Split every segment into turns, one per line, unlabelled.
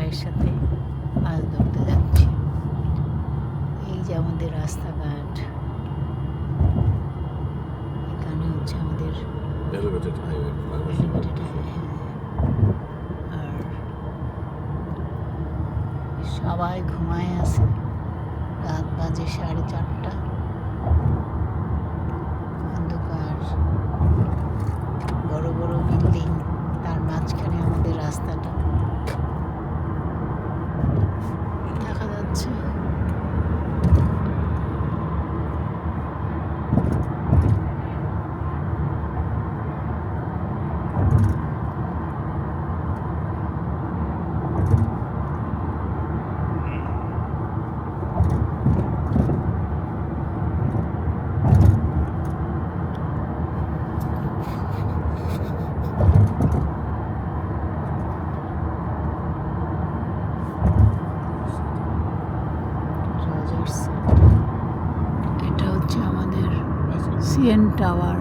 ভাইয়ের সাথে মাছ ধরতে যাচ্ছি। এই যে আমাদের রাস্তাঘাট, এখানে হচ্ছে আমাদের
এলিভেটেড হাইওয়ে
elevated highway, আর সবাই ঘুমায় আছে। রাত বাজে 4:30, অন্ধকার, বড় বড় বিল্ডিং, তার মাঝখানে আমাদের রাস্তাটা দেখা যাচ্ছে। এটা হচ্ছে আমাদের সিএন টাওয়ার।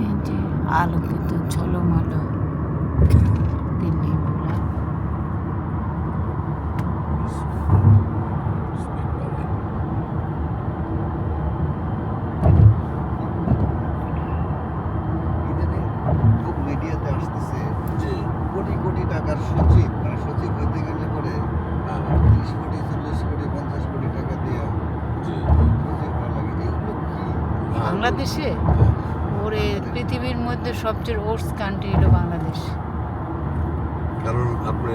এই যে আলোকিত ঝলমল বিল্ডিংগুলা।
ইদানিং খুব মিডিয়াতে আসতেছে
জি
কোটি কোটি টাকার সচিব, মানে সচিব হইতে গেলে পরে 30 কোটি 40 কোটি 50 কোটি টাকা দিয়ে
জি
সচিব হওয়া লাগে। এগুলো কি?
বাংলাদেশে ওরে পৃথিবীর মধ্যে সবচেয়ে ওর্স কান্ট্রি হলো বাংলাদেশ।
কারণ আপনি